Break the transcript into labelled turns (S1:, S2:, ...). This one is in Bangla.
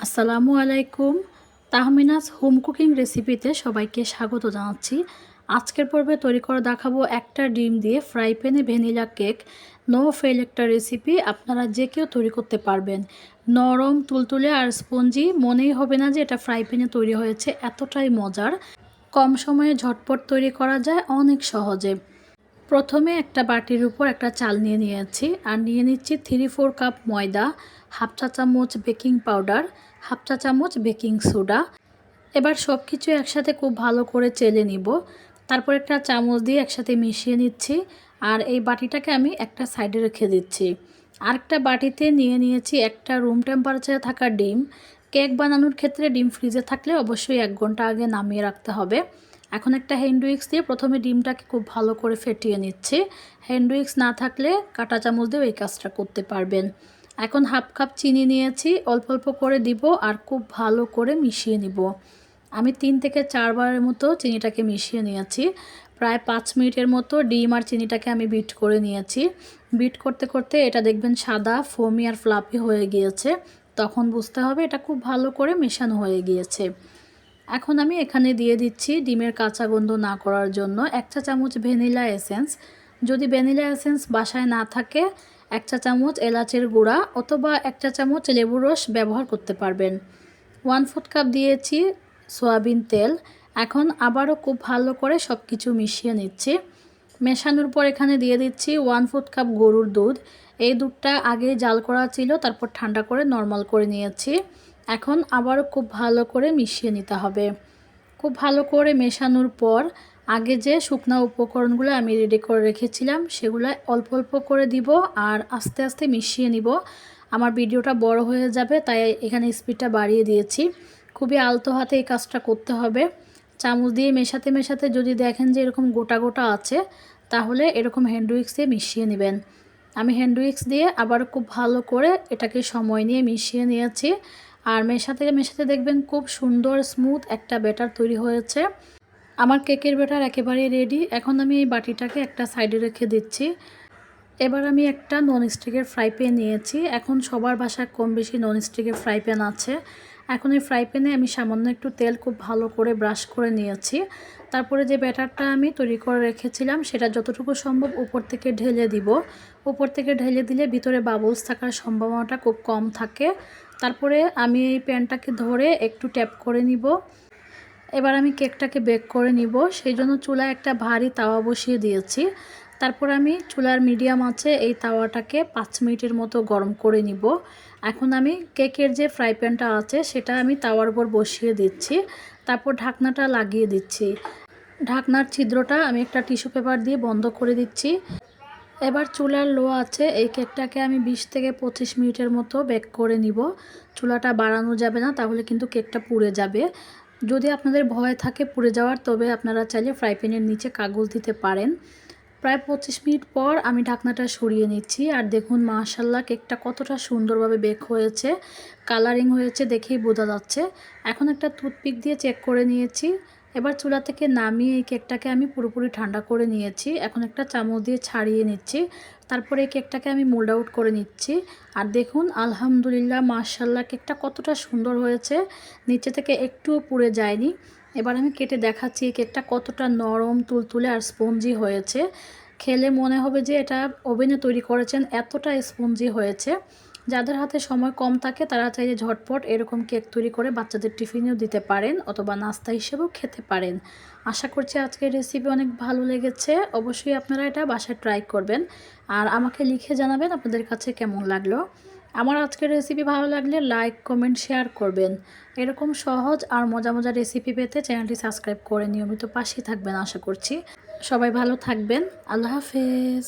S1: আসসালামু আলাইকুম। তাহমিনাস হোম কুকিং রেসিপিতে সবাইকে স্বাগত জানাচ্ছি। আজকের পর্বে তৈরি করে দেখাবো একটা ডিম দিয়ে ফ্রাই প্যানে ভ্যানিলা কেক। নো ফেল একটা রেসিপি, আপনারা যে কেউ তৈরি করতে পারবেন। নরম তুলতুলে আর স্পঞ্জি, মনেই হবে না যে এটা ফ্রাই প্যানে তৈরি হয়েছে, এতটাই মজার। কম সময়ে ঝটপট তৈরি করা যায় অনেক সহজে। প্রথমে একটা বাটির উপর একটা চাল নিয়ে নিয়েছি আর নিয়ে নিচ্ছি 3-4 কাপ ময়দা, হাফ চা চামচ বেকিং পাউডার, হাফ চা চামচ বেকিং সোডা। এবার সব কিছু একসাথে খুব ভালো করে চেলে নিব। তারপর একটা চামচ দিয়ে একসাথে মিশিয়ে নিচ্ছি আর এই বাটিটাকে আমি একটা সাইডে রেখে দিচ্ছি। আরেকটা বাটিতে নিয়ে নিয়েছি একটা রুম টেম্পারেচারে থাকা ডিম। কেক বানানোর ক্ষেত্রে ডিম ফ্রিজে থাকলে অবশ্যই 1 ঘন্টা আগে নামিয়ে রাখতে হবে। এখন একটা হ্যান্ড উইক্স দিয়ে প্রথমে ডিমটাকে খুব ভালো করে ফেটিয়ে নিচ্ছি। হ্যান্ড উইক্স না থাকলে কাঁটা চামচ দিয়েও এই কাজটা করতে পারবেন। এখন হাফ কাপ চিনি নিয়েছি, অল্প অল্প করে দিব আর খুব ভালো করে মিশিয়ে নিব। আমি 3 থেকে 4 বারের মতো চিনিটাকে মিশিয়ে নিয়েছি। প্রায় 5 মিনিটের মতো ডিম আর চিনিটাকে আমি বিট করে নিয়েছি। বিট করতে করতে এটা দেখবেন সাদা ফোমি আর ফ্লাফি হয়ে গিয়েছে, তখন বুঝতে হবে এটা খুব ভালো করে মেশানো হয়ে গিয়েছে। এখন আমি এখানে দিয়ে দিচ্ছি ডিমের কাঁচা গন্ধ না করার জন্য 1 চা চামচ ভ্যানিলা এসেন্স। যদি ভ্যানিলা এসেন্স বাসায় না থাকে 1 চা চামচ এলাচের গুঁড়া অথবা 1 চা চামচ লেবুর রস ব্যবহার করতে পারবেন। 1/4 কাপ দিয়েছি সয়াবিন তেল। এখন আবারও খুব ভালো করে সব কিছু মিশিয়ে নিচ্ছি। মেশানোর পর এখানে দিয়ে দিচ্ছি 1/4 কাপ গরুর দুধ। এই দুধটা আগে জাল করা ছিল, তারপর ঠান্ডা করে নর্মাল করে নিয়েছি। এখন আবারও খুব ভালো করে মিশিয়ে নিতে হবে। খুব ভালো করে মেশানোর পর আগে যে শুকনা উপকরণগুলো আমি রেডি করে রেখেছিলাম সেগুলো অল্প অল্প করে দিব আর আস্তে আস্তে মিশিয়ে নিব। আমার ভিডিওটা বড় হয়ে যাবে, তাই এখানে স্পিডটা বাড়িয়ে দিয়েছি। খুবই আলতো হাতে এই কাজটা করতে হবে। চামচ দিয়ে মেশাতে মেশাতে যদি দেখেন যে এরকম গোটা গোটা আছে, তাহলে এরকম হ্যান্ড উইক্স দিয়ে মিশিয়ে নেবেন। আমি হ্যান্ড উইক্স দিয়ে আবার খুব ভালো করে এটাকে সময় নিয়ে মিশিয়ে নিয়েছি। আর মেশাতে মেশাতে দেখবেন খুব সুন্দর স্মুথ একটা ব্যাটার তৈরি হয়েছে। আমার কেকের ব্যাটার একেবারেই রেডি। এখন আমি এই বাটিটাকে একটা সাইডে রেখে দিচ্ছি। এবার আমি একটা ননস্টিকের ফ্রাই প্যান নিয়েছি। এখন সবার বাসায় কম বেশি ননস্টিকের ফ্রাই প্যান আছে। এখন এই ফ্রাই প্যানে আমি সামান্য একটু তেল খুব ভালো করে ব্রাশ করে নিয়েছি। তারপরে যে ব্যাটারটা আমি তৈরি করে রেখেছিলাম সেটা যতটুকু সম্ভব উপর থেকে ঢেলে দিব। উপর থেকে ঢেলে দিলে ভিতরে বাবলস থাকার সম্ভাবনাটা খুব কম থাকে। তারপরে আমি এই প্যানটাকে ধরে একটু ট্যাপ করে নিব। এবার আমি কেকটাকে বেক করে নিব, সেই জন্য চুলায় একটা ভারী তাওয়া বসিয়ে দিয়েছি। তারপর আমি চুলার মিডিয়াম আঁচে এই তাওয়াটাকে 5 মিনিটের মতো গরম করে নিব। এখন আমি কেকের যে ফ্রাই প্যানটা আছে সেটা আমি তাওয়ার উপর বসিয়ে দিচ্ছি। তারপর ঢাকনাটা লাগিয়ে দিচ্ছি। ঢাকনার ছিদ্রটা আমি একটা টিস্যু পেপার দিয়ে বন্ধ করে দিচ্ছি। এবার চুলার লো আছে এই কেকটাকে আমি 20 থেকে 25 মিনিটের মতো বেক করে নিব। চুলাটা বাড়ানো যাবে না, তাহলে কিন্তু কেকটা পুড়ে যাবে। যদি আপনাদের ভয় থাকে পুড়ে যাওয়ার, তবে আপনারা চাইলে ফ্রাই প্যানের নিচে কাগজ দিতে পারেন। প্রায় 25 মিনিট পর আমি ঢাকনাটা সরিয়ে নিচ্ছি আর দেখুন মাশাআল্লাহ কেকটা কতটা সুন্দরভাবে বেক হয়েছে, কালারিং হয়েছে দেখেই বোঝা যাচ্ছে। এখন একটা টুথপিক দিয়ে চেক করে নিয়েছি। এবার চুলা থেকে নামিয়ে এই কেকটাকে আমি পুরোপুরি ঠান্ডা করে নিয়েছি। এখন একটা চামচ দিয়ে ছাড়িয়ে নিচ্ছি। তারপরে এই কেকটাকে আমি মোল্ড আউট করে নিচ্ছি। আর দেখুন আলহামদুলিল্লাহ মাশাআল্লাহ কেকটা কতটা সুন্দর হয়েছে, নিচে থেকে একটুও পুড়ে যায়নি। এবার আমি কেটে দেখাচ্ছি এই কেকটা কতটা নরম তুলতুলে আর স্পঞ্জি হয়েছে। খেলে মনে হবে যে এটা ওভেনে তৈরি করেছেন, এতটা স্পঞ্জি হয়েছে। যাদের হাতে সময় কম থাকে তারা চাইলে ঝটপট এরকম কেক তৈরি করে বাচ্চাদের টিফিনেও দিতে পারেন অথবা নাস্তা হিসেবেও খেতে পারেন। আশা করছি আজকের রেসিপি অনেক ভালো লেগেছে। অবশ্যই আপনারা এটা বাসায় ট্রাই করবেন আর আমাকে লিখে জানাবেন আপনাদের কাছে কেমন লাগলো। আমার আজকের রেসিপি ভালো লাগলে লাইক কমেন্ট শেয়ার করবেন। এরকম সহজ আর মজা মজা রেসিপি পেতে চ্যানেলটি সাবস্ক্রাইব করে নিয়মিত পাশেই থাকবেন আশা করছি। সবাই ভালো থাকবেন। আল্লাহ হাফেজ।